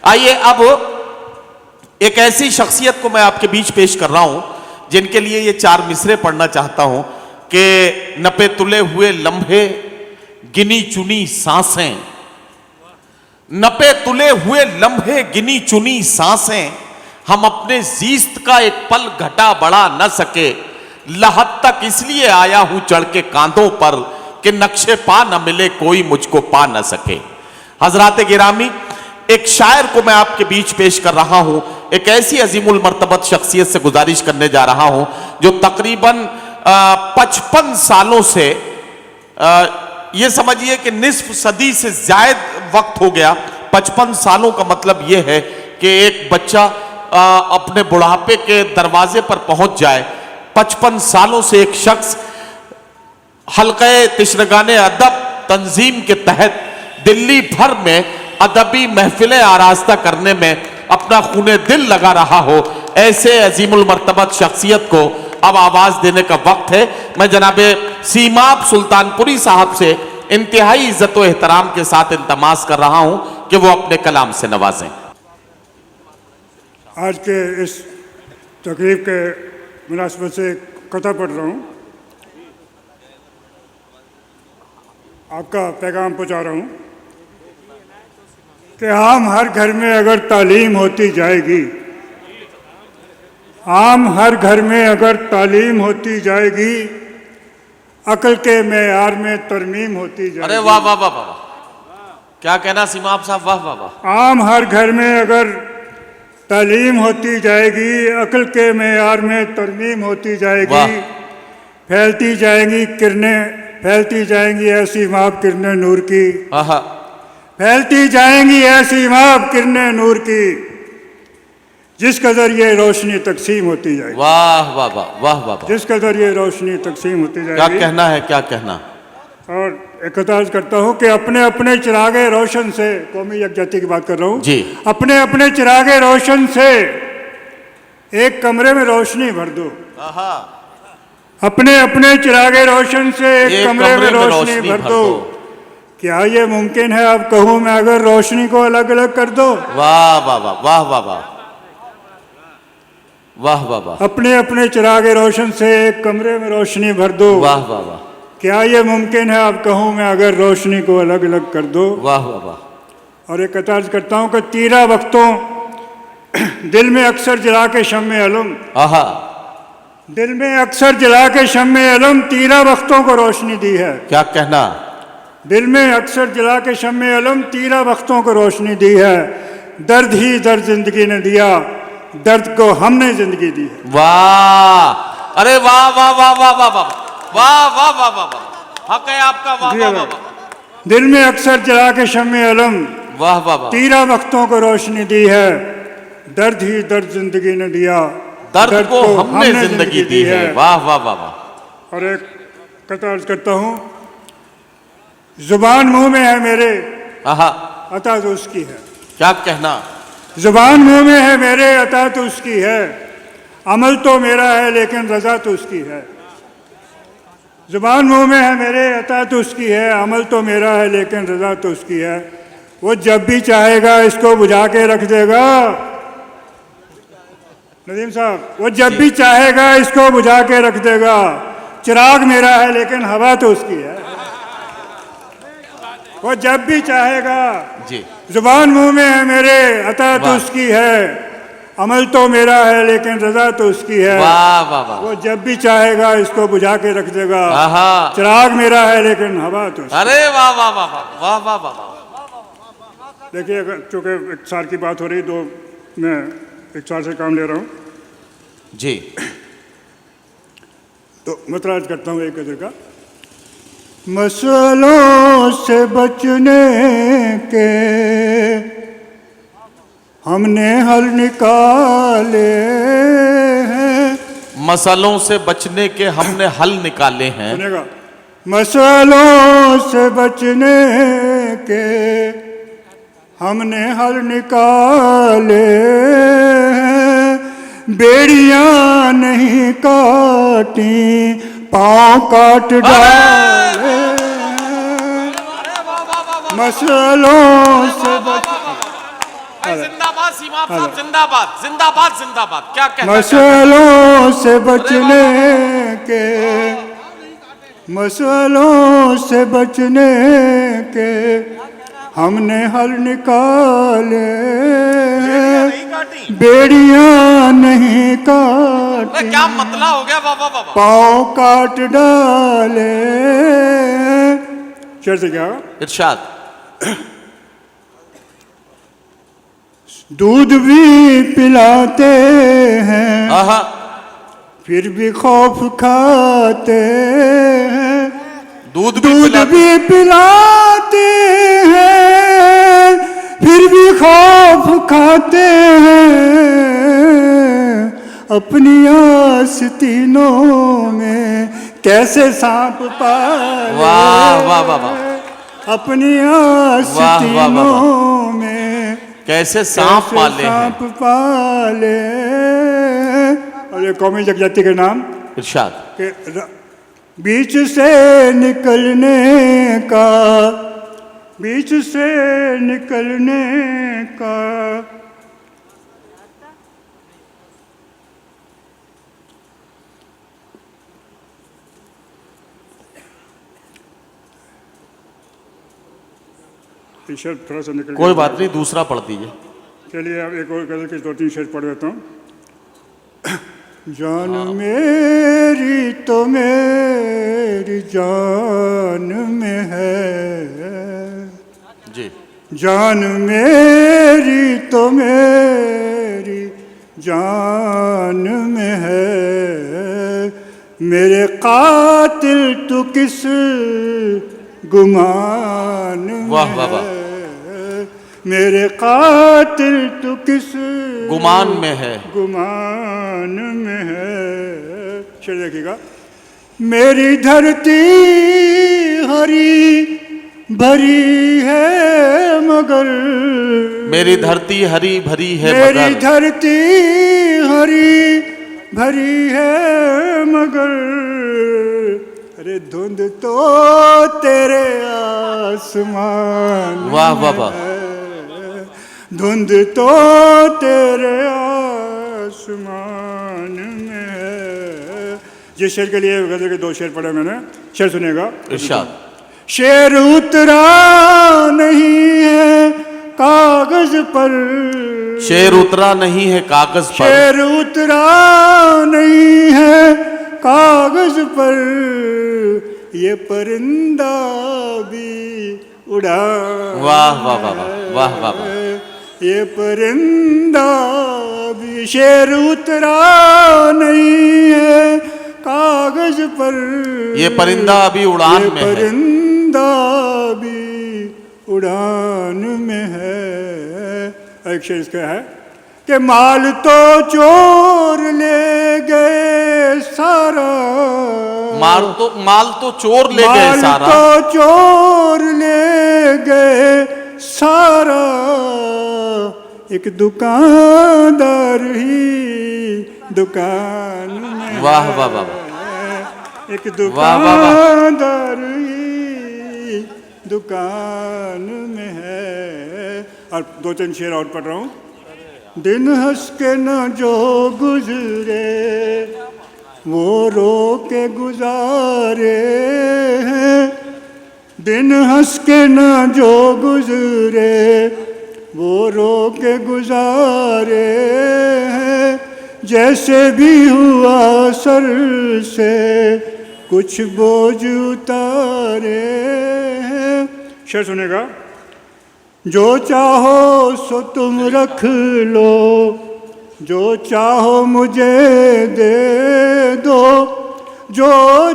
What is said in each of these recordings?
आइए अब एक ऐसी शख्सियत को मैं आपके बीच पेश कर रहा हूं जिनके लिए ये 4 मिसरे पढ़ना चाहता हूं कि नपे तुले हुए लम्हे गिनी चुनी सांसें, नपे तुले हुए लम्हे गिनी चुनी सांसें, हम अपने जीस्त का एक पल घटा बढ़ा न सके, लहद तक इसलिए आया हूं चढ़ के कांधों पर कि नक्शे पा न मिले कोई मुझको पा न सके। हजरात गिरामी, एक शायर को मैं आपके बीच पेश कर रहा हूं, एक ऐसी अजीमुल मर्तबत शख्सियत से गुजारिश करने जा रहा हूं जो तकरीबन 55 सालों से, ये समझिए कि निस्फ सदी से जायद वक्त हो गया। 55 सालों का मतलब यह है कि एक बच्चा अपने बुढ़ापे के दरवाजे पर पहुंच जाए। 55 सालों से एक शख्स हल्क़े तिश्रगाने अदब तंजीम के तहत दिल्ली भर में अदबी महफिलें आरास्ता करने में अपना खूने दिल लगा रहा हो, ऐसे अजीमुल मर्तबत शख्सियत को अब आवाज देने का वक्त है। मैं जनाबे सीमाब सुल्तानपुरी साहब से इंतहाई इज्जत व एहतराम के साथ इल्तमास कर रहा हूं कि वो अपने कलाम से नवाजें। आज के इस तकरीब के मुनासिबत से कथा पढ़ रहा हूँ, आपका पैगाम पहुँचा रहा हूँ कि आम हर घर में अगर तालीम होती जाएगी, आम हर घर में अगर तालीम होती जाएगी, अकल के मेयार में तरमीम होती जाएगी। अरे वाह वाह वाह वाह, क्या कहना सीमाब साहब, वाह वाह वाह। आम हर घर में अगर तालीम होती जाएगी, अकल के मेयार में तरमीम होती जाएगी, फैलती जाएंगी किरणें, फैलती जाएंगी ऐसी माप किरणें नूर की, फैलती जाएंगी ऐसी माप किरणें नूर की, जिस कदर ये रोशनी तकसीम होती जाएगी। वाह वाह वाह वाह वाह, जिस कदर ये रोशनी तकसीम होती जाएगी। क्या कहना है, क्या कहना। और इकताज करता हूँ कि अपने अपने चिरागे रोशन से, कौमी यकजहती की बात कर रहा हूँ जी, अपने अपने चिरागे रोशन से एक कमरे में रोशनी भर दो। अपने अपने चिरागे रोशन से एक कमरे में रोशनी भर दो। क्या ये मुमकिन है अब कहूँ मैं अगर रोशनी को अलग अलग कर दो। वाह वाह वाह वाह वाह वाह वाह वाह वाह। अपने अपने चिरागे रोशन से एक कमरे में रोशनी भर दो। वाह वाह वाह। क्या ये मुमकिन है अब कहूँ मैं अगर रोशनी को अलग अलग कर दो। वाह वाह वाह। और एक अर्ज करता हूँ कि तीरा वक्तों दिल में अक्सर जला के शम्मे अलम, दिल में अक्सर जला के शम्मे अलम तीरा वक्तों को रोशनी दी है। क्या कहना। दिल में अक्सर जला के शम्मे अलम तीरा वक्तों को रोशनी दी है। दर्द ही दर्द जिंदगी ने दिया, दर्द को हमने जिंदगी दी है। वाह, अरे वाह वाह वाह वाह वाह वाह वाह वाह वाह वाह वाह, हक है आपका। वाह वाह वाह। दिल में अक्सर जला के शम्मे अलम, वाह वाह वाह, तीरा वक्तों को रोशनी दी है। दर्द ही दर्द जिंदगी ने दिया, दर्द को हमने जिंदगी दी है। वाह वाह वाह वाह। और एक कथा अर्ज करता हूँ, जुबान मुंह में है मेरे, अता तो उसकी है। क्या कहना। जुबान मुंह में है मेरे, अता तो उसकी है, अमल तो मेरा है लेकिन रजा तो उसकी है। जुबान मुंह में है मेरे, अता तो उसकी है, अमल तो मेरा है लेकिन रजा तो उसकी है। वो जब भी चाहेगा इसको बुझा के रख देगा। नदीम साहब, वो जब भी चाहेगा इसको बुझा के रख देगा। चिराग मेरा है लेकिन हवा तो उसकी है। वो जब भी चाहेगा जी। जुबान मुंह में है मेरे, अता तो उसकी है, अमल तो मेरा है लेकिन रजा तो उसकी है। वाह वाह वाह। वो जब भी चाहेगा इसको बुझा के रख देगा। चिराग मेरा है लेकिन हवा तो उसकी। अरे वाह वाह वाह वाह वाह वाह वाह। देखिए, चूंकि एक साल की बात हो रही, दो मैं एक साल से काम ले रहा हूँ जी, तो मतराज करता हूँ एक कदर का। मसलों से बचने के हमने हल निकाले हैं। मसलों से बचने के हमने हल निकाले हैं। सुनेगा, मसलों से बचने के हमने हल निकाले हैं। बेड़ियां नहीं काटी, पाँव काट डाले। मसलों से भाई जिंदाबाद, सीमा साहब जिंदाबाद, जिंदाबाद जिंदाबाद। क्या कहना मसलों से बचने के, मसलों से बचने के हमने हल निकाले, बेड़ियां नहीं काटी, क्या मतला हो गया? बाबा बाबा पाँव काट डाले। शेर से क्या? इरशाद। दूध भी पिलाते हैं आहा, फिर भी खौफ खाते हैं, दूध भी पिलाते हैं फिर भी खौफ खाते हैं, अपनी आस्तीनों में कैसे सांप पाले। वाह वाह वाह वाह। अपनी आस्तीनों में कैसे सांप पाले, सांप पाले। और ये कौमी जगजाति के नाम इरशाद के बीच से निकलने का, बीच से निकलने का शेर थोड़ा सा निकल। कोई बात नहीं, दूसरा पढ़ दीजिए। चलिए अब एक और गजल के 2-3 शेर पढ़ देता हूँ। जान मेरी तो मेरी जान में है जी, जान मेरी तो मेरी जान में है, मेरे कातिल तू किस गुमान में वाह वाह वाह। है, मेरे कातिल तू किस गुमान में है, गुमान में है। शेर देखिएगा। मेरी धरती हरी भरी है मगर, मेरी धरती हरी भरी है मेरी मगर, धरती हरी भरी है मगर, अरे धुंध तो तेरे आसमान वाह वाह वाह। है, धुंध तो तेरे आसमान में है। जिस शेर के लिए गजल के 2 शेर पढ़े मैंने, शेर सुनेगा। इरशाद। शेर उतरा नहीं है कागज पर, शेर उतरा नहीं है कागज पर, शेर उतरा नहीं है कागज पर, ये परिंदा भी उड़ा। वाह वाह वाह वाह वाह वाह वाह। ये परिंदा भी, शेर उतरा नहीं है कागज पर, ये परिंदा अभी उड़ान में है, परिंदा भी उड़ान में है। एक शेर इसका है कि माल तो चोर ले गए सारा, माल तो चोर ले गए सारा, माल तो चोर ले गए सारा, एक दुकानदार ही दुकान में। वाह वाह वाह। एक दुकानदार ही दुकान में है। और 2-3 शेर और पढ़ रहा हूँ। दिन हंस के न जो गुजरे वो रो के गुजारे हैं, दिन हंस के न जो गुजरे वो रो के गुजारे हैं, जैसे भी हुआ सर से कुछ बोझ उतारे हैं। शेर सुनेगा। जो चाहो सो तुम रख लो, जो चाहो मुझे दे दो, जो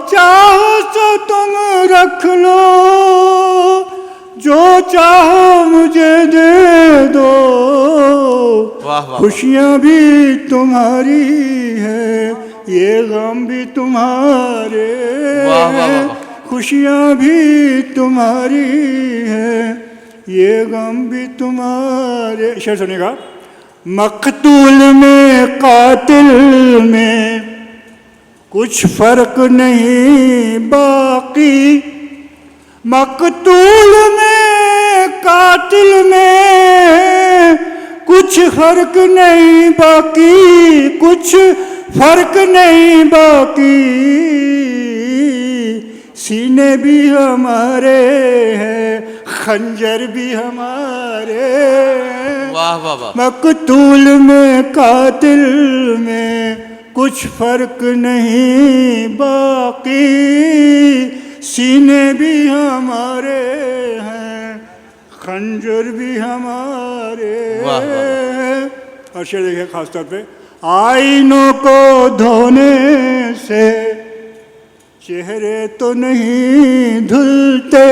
चाहो सो तुम रख लो, जो चाहो मुझे दे दो। खुशियाँ भी तुम्हारी है, ये गम भी तुम्हारे, खुशियाँ भी तुम्हारी है, ये गम भी तुम्हारे। शेर सुनेगा। मकतूल में कातिल में कुछ फर्क नहीं बाकी, मकतूल में कातिल में कुछ फर्क नहीं बाकी, कुछ फर्क नहीं बाकी, सीने भी हमारे हैं, खंजर भी हमारे हैं। वाह वाह वाह। मकतूल में कातिल में कुछ फर्क नहीं बाकी, सीने भी हमारे हैं, खंजर भी हमारे हैं। और शेर देखिए खास तौर पे, आईनों को धोने से चेहरे तो नहीं धुलते,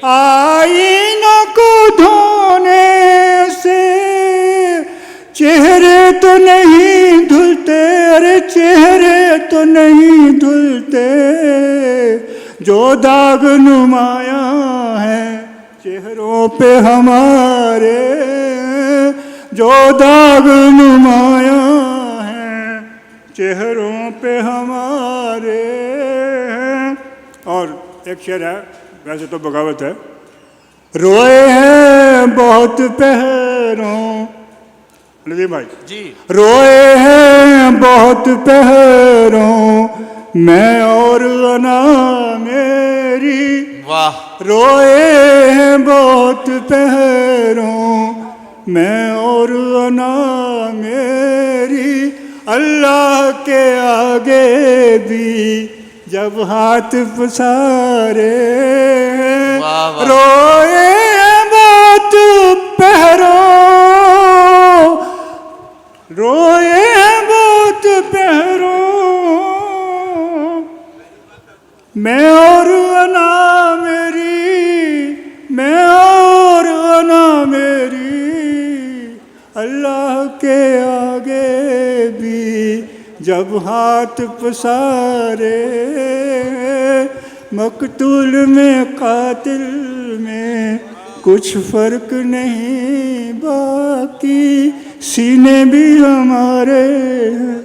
आईनों को धोने से चेहरे तो नहीं धुलते, अरे चेहरे तो नहीं धुलते, जो दाग नुमाया है चेहरों पे हमारे, जो दाग नुमाया है चेहरों पे हमारे। और एक शेर है, वैसे तो बगावत है, रोए हैं बहुत पहरों, नदीम भाई जी, रोए हैं बहुत पहरों, मैं और अना मेरी, वाह। रोए हैं बहुत पहरों, मैं और अना मेरी, अल्लाह के आगे भी जब हाथ पसारे, वाह वाह। रोए हैं बहुत पहरों, रोए हैं बहुत पहरों, मैं और अना मेरी, मैं और अना मेरी, अल्लाह के आगे भी जब हाथ पसारे, मकतूल में कातिल में कुछ फर्क नहीं बाकी, सीने भी हमारे हैं,